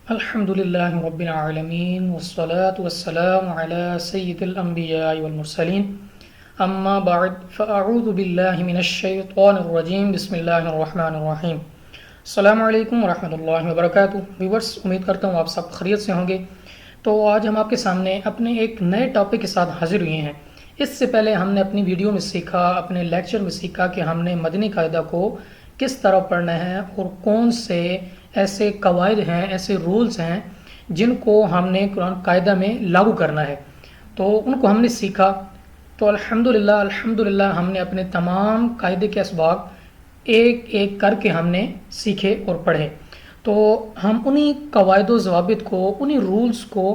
الحمد لله رب العالمين والصلاة والسلام على سيد الأنبياء والمرسلين أما بعد فأعوذ بالله من الشيطان الرجيم بسم الله الرحمن الرحیم السلام علیکم ورحمۃ اللہ وبرکاتہ۔ ویورز، امید کرتا ہوں آپ سب خیریت سے ہوں گے۔ تو آج ہم آپ کے سامنے اپنے ایک نئے ٹاپک کے ساتھ حاضر ہوئے ہیں۔ اس سے پہلے ہم نے اپنی ویڈیو میں سیکھا، اپنے لیکچر میں سیکھا کہ ہم نے مدنی قاعدہ کو کس طرح پڑھنا ہے اور کون سے ایسے قواعد ہیں، ایسے رولز ہیں جن کو ہم نے قرآن قاعدہ میں لاگو کرنا ہے۔ تو ان کو ہم نے سیکھا۔ تو الحمدللہ ہم نے اپنے تمام قاعدے کے اسباق ایک ایک کر کے ہم نے سیکھے اور پڑھے۔ تو ہم انہی قواعد و ضوابط کو، انہی رولز کو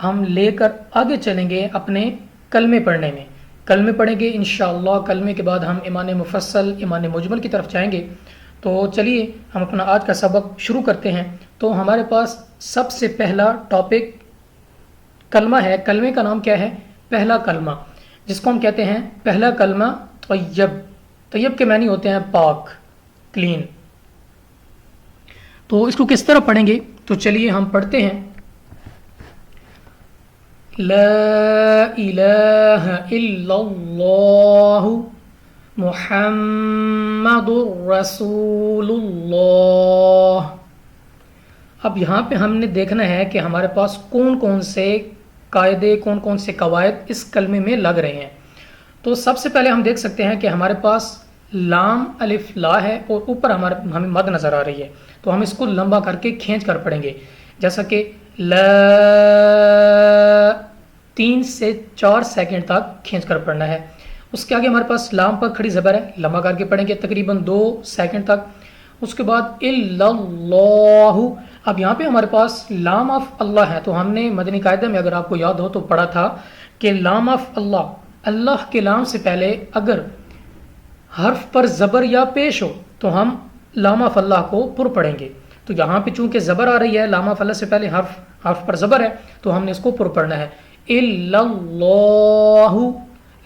ہم لے کر آگے چلیں گے اپنے کلمے پڑھنے میں۔ کلمے پڑھیں گے انشاءاللہ۔ کلمے کے بعد ہم ایمان مفصل، ایمان مجمل کی طرف جائیں گے۔ تو چلیے ہم اپنا آج کا سبق شروع کرتے ہیں۔ تو ہمارے پاس سب سے پہلا ٹاپک کلمہ ہے۔ کلمے کا نام کیا ہے؟ پہلا کلمہ، جس کو ہم کہتے ہیں پہلا کلمہ طیب۔ طیب کے معنی ہوتے ہیں پاک، کلین۔ تو اس کو کس طرح پڑھیں گے؟ تو چلیے ہم پڑھتے ہیں۔ لا الہ الا اللہ محمد رسول اللہ۔ اب یہاں پہ ہم نے دیکھنا ہے کہ ہمارے پاس کون کون سے قاعدے، کون کون سے قواعد اس کلمے میں لگ رہے ہیں۔ تو سب سے پہلے ہم دیکھ سکتے ہیں کہ ہمارے پاس لام الف لا ہے اور اوپر ہمیں مد نظر آ رہی ہے۔ تو ہم اس کو لمبا کر کے کھینچ کر پڑھیں گے، جیسا کہ لا 3 سے 4 سیکنڈ تک کھینچ کر پڑھنا ہے۔ اس کے آگے ہمارے پاس لام پر کھڑی زبر ہے، لمبا کر کے پڑھیں گے تقریباً 2 سیکنڈ تک۔ اس کے بعد الا اللہ۔ اب یہاں پہ ہمارے پاس لام آف اللہ ہے۔ تو ہم نے مدنی قاعدہ میں اگر آپ کو یاد ہو تو پڑھا تھا کہ لام آف اللہ، اللہ کے لام سے پہلے اگر حرف پر زبر یا پیش ہو تو ہم لام آف اللہ کو پر پڑھیں گے۔ تو یہاں پہ چونکہ زبر آ رہی ہے، لام آف اللہ سے پہلے حرف پر زبر ہے، تو ہم نے اس کو پر پڑھنا ہے۔ الا اللہ،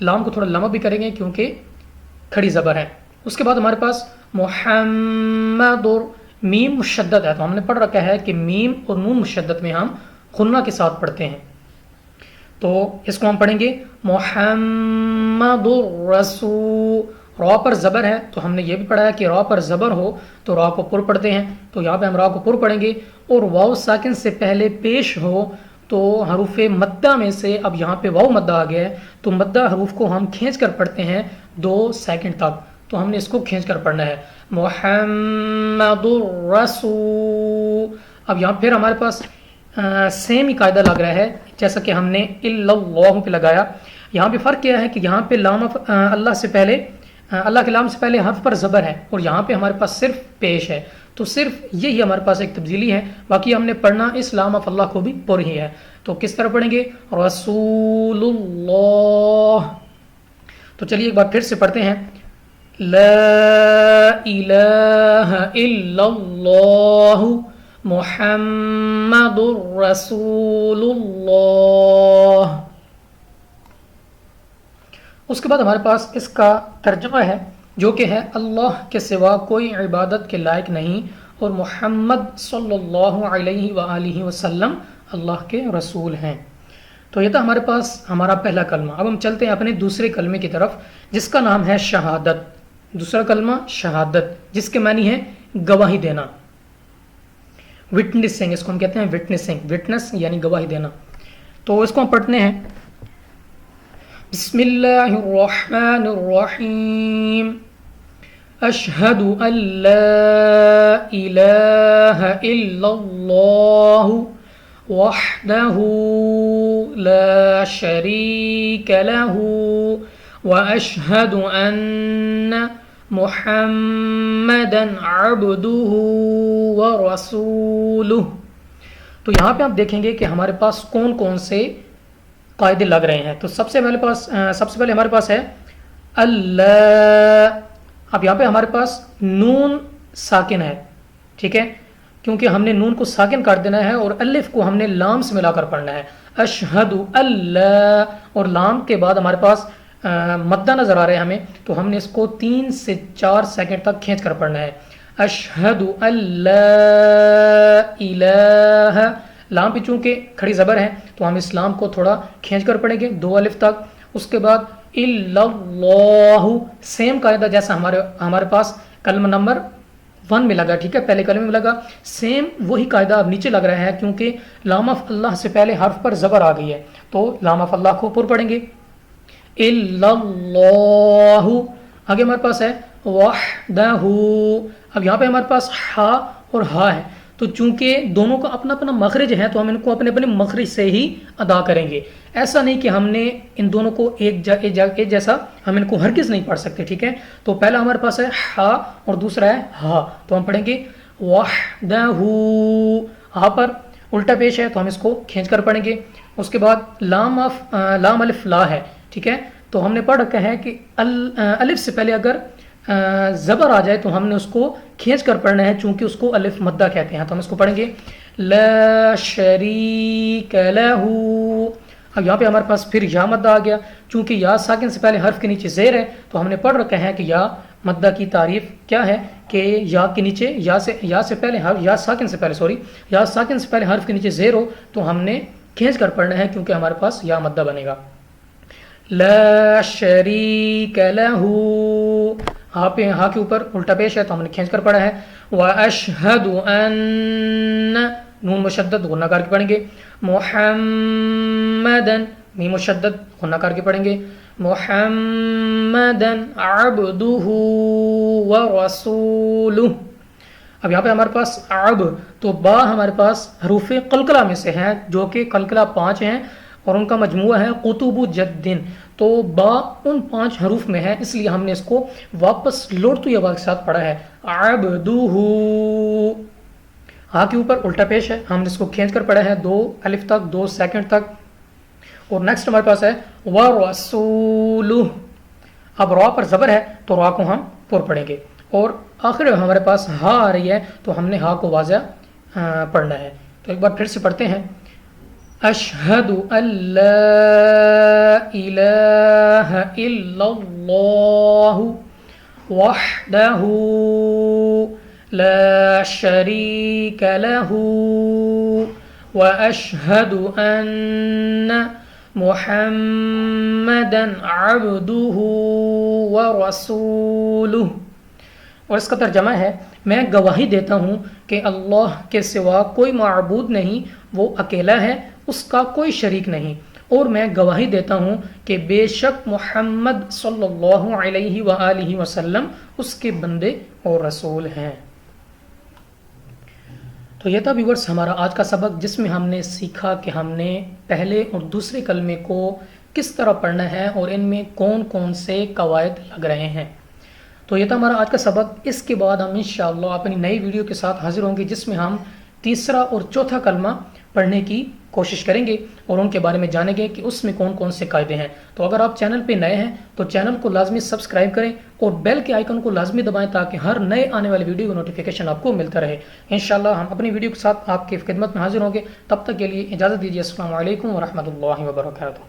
لام کو تھوڑا لمبا بھی کریں گے کیونکہ کھڑی زبر ہے۔ اس کے بعد ہمارے پاس محمد، اور میم مشدد ہے، تو ہم نے پڑھ رکھا ہے کہ میم اور نون مشدد میں ہم غنہ کے ساتھ پڑھتے ہیں۔ تو اس کو ہم پڑھیں گے محمد الرسول۔ را پر زبر ہے تو ہم نے یہ بھی پڑھا ہے کہ را پر زبر ہو تو را کو پر پڑھتے ہیں، تو یہاں پہ ہم را کو پر پڑھیں گے۔ اور واو ساکن سے پہلے پیش ہو تو حروف مدہ میں سے اب یہاں پہ واو مدہ آ گیا ہے، تو مدہ حروف کو ہم کھینچ کر پڑھتے ہیں 2 سیکنڈ تک۔ تو ہم نے اس کو کھینچ کر پڑھنا ہے محمد الرسول۔ اب یہاں پھر ہمارے پاس سیم ہی قاعدہ لگ رہا ہے جیسا کہ ہم نے الا اللہ پہ لگایا۔ یہاں پہ فرق کیا ہے کہ یہاں پہ لام اللہ سے پہلے، اللہ کے لام سے پہلے حرف پر زبر ہے، اور یہاں پہ ہمارے پاس صرف پیش ہے۔ تو صرف یہی ہمارے پاس ایک تبدیلی ہے، باقی ہم نے پڑھنا اس لام آف اللہ کو بھی پر ہی ہے۔ تو کس طرح پڑھیں گے؟ رسول اللہ۔ تو چلیے ایک بار پھر سے پڑھتے ہیں۔ لا الہ الا اللہ محمد رسول اللہ۔ اس کے بعد ہمارے پاس اس کا ترجمہ ہے جو کہ ہے اللہ کے سوا کوئی عبادت کے لائق نہیں اور محمد صلی اللہ علیہ وآلہ وسلم اللہ کے رسول ہیں۔ تو یہ تھا ہمارے پاس ہمارا پہلا کلمہ۔ اب ہم چلتے ہیں اپنے دوسرے کلمے کی طرف جس کا نام ہے شہادت۔ دوسرا کلمہ شہادت، جس کے معنی ہے گواہی دینا، وٹنسنگ، اس کو ہم کہتے ہیں وٹنسنگ، وٹنس یعنی گواہی دینا۔ تو اس کو ہم پڑھتے ہیں۔ بسم اللہ الرحمن الرحیم اشہد ان لا الہ الا اللہ وحدہ لا شریک لہ واشہد ان محمدا عبدہ ورسولہ۔ تو یہاں پہ آپ دیکھیں گے کہ ہمارے پاس کون کون سے قاعدے لگ رہے ہیں۔ تو سب سے پہلے ہمارے پاس ہے اللہ۔ اب یہاں پہ ہمارے پاس نون ساکن ہے، ٹھیک ہے، کیونکہ ہم نے نون کو ساکن کر دینا ہے اور الف کو ہم نے لام سے ملا کر پڑھنا ہے۔ اشہد اللہ، اور لام کے بعد ہمارے پاس مدہ نظر آ رہے ہیں ہمیں، تو ہم نے اس کو 3 سے 4 سیکنڈ تک کھینچ کر پڑھنا ہے۔ اشہد ان لا الہ، لام پہ چونکہ کھڑی زبر ہے تو ہم اس لام کو تھوڑا کھینچ کر پڑھیں گے 2 الف تک. اس کے بعد الا اللہ، سیم قاعدہ جیسا ہمارے پاس کلمہ نمبر 1 میں لگا، ٹھیک ہے، پہلے کلمے میں لگا، سیم وہی قاعدہ اب نیچے لگ رہا ہے کیونکہ لام آف اللہ سے پہلے حرف پر زبر آ گئی ہے تو لام آف اللہ کو پر پڑھیں گے. الا اللہ، آگے ہمارے پاس ہے وحدہ، اب یہاں پہ ہمارے پاس ہا اور ہا ہے تو چونکہ دونوں کا اپنا اپنا مخرج ہے تو ہم ان کو اپنے اپنے مخرج سے ہی ادا کریں گے. ایسا نہیں کہ ہم نے ان دونوں کو ایک جیسا ہم ان کو ہرگز نہیں پڑھ سکتے، ٹھیک ہے. تو پہلا ہمارے پاس ہے ہا اور دوسرا ہے ہا، تو ہم پڑھیں گے وحدہ، ہا پر الٹا پیش ہے تو ہم اس کو کھینچ کر پڑھیں گے. اس کے بعد لام الف لا ہے، ٹھیک ہے، تو ہم نے پڑھ رکھا ہے کہ الف سے پہلے اگر زبر آ جائے تو ہم نے اس کو کھینچ کر پڑھنا ہے چونکہ اس کو الف مدہ کہتے ہیں. تو ہم اس کو پڑھیں گے لا شریک لہ. اب یہاں پہ ہمارے پاس پھر یا مدہ آ گیا، چونکہ یا ساکن سے پہلے حرف کے نیچے زیر ہے تو ہم نے پڑھ رکھا ہے کہ یا مدہ کی تعریف کیا ہے کہ یا کے نیچے یا سے پہلے یا ساکن سے پہلے حرف کے نیچے زیر ہو تو ہم نے کھینچ کر پڑھنا ہے کیونکہ ہمارے پاس یا مدہ بنے گا. لا شریک لہ، ہا کے اوپر الٹا پیش ہے تو ہم نے کھینچ کر پڑھا ہے. واشہد ان، نون مشدد غنہ کر کے پڑھیں گے. محمدن، میم مشدد غنہ کر کے پڑھیں گے. محمدن عبدہ ورسولہ. اب یہاں پہ ہمارے پاس عب تو با ہمارے پاس حروف قلقلہ میں سے ہیں جو کہ قلقلہ 5 ہیں اور ان کا مجموعہ ہے قطب جدن، تو با ان 5 حروف میں ہے اس لیے ہم نے اس کو واپس لوٹتی آواز کے ساتھ پڑھا ہے عبدہ. ہا کے اوپر الٹا پیش ہے، ہم نے اس کو کھینچ کر پڑھا ہے 2 الف تک 2 سیکنڈ تک. اور نیکسٹ ہمارے پاس ہے ورسولہ. اب را پر زبر ہے تو را کو ہم پر پڑھیں گے. اور آخر میں ہمارے پاس ہا آ رہی ہے تو ہم نے ہا کو واضح پڑھنا ہے. تو ایک بار پھر سے پڑھتے ہیں اشہد ان لا الہ الا اللہ وحدہ لا شریک لہ واشہد ان محمدا عبدہ ورسولہ. اور اس کا ترجمہ ہے میں گواہی دیتا ہوں کہ اللہ کے سوا کوئی معبود نہیں، وہ اکیلا ہے، اس کا کوئی شریک نہیں، اور میں گواہی دیتا ہوں کہ بے شک محمد صلی اللہ علیہ وآلہ وسلم اس کے بندے اور رسول ہیں. تو یہ تھا ویورز ہمارا آج کا سبق جس میں ہم نے سیکھا کہ ہم نے پہلے اور دوسرے کلمے کو کس طرح پڑھنا ہے اور ان میں کون کون سے قواعد لگ رہے ہیں. تو یہ تھا ہمارا آج کا سبق. اس کے بعد ہم انشاءاللہ اپنی نئی ویڈیو کے ساتھ حاضر ہوں گے جس میں ہم تیسرا اور چوتھا کلمہ پڑھنے کی کوشش کریں گے اور ان کے بارے میں جانیں گے کہ اس میں کون کون سے قاعدے ہیں. تو اگر آپ چینل پہ نئے ہیں تو چینل کو لازمی سبسکرائب کریں اور بیل کے آئیکن کو لازمی دبائیں تاکہ ہر نئے آنے والی ویڈیو کا نوٹیفیکیشن آپ کو ملتا رہے. انشاءاللہ ہم اپنی ویڈیو کے ساتھ آپ کی خدمت میں حاضر ہوں گے. تب تک کے لیے اجازت دیجیے. السلام علیکم ورحمۃ اللہ وبرکاتہ.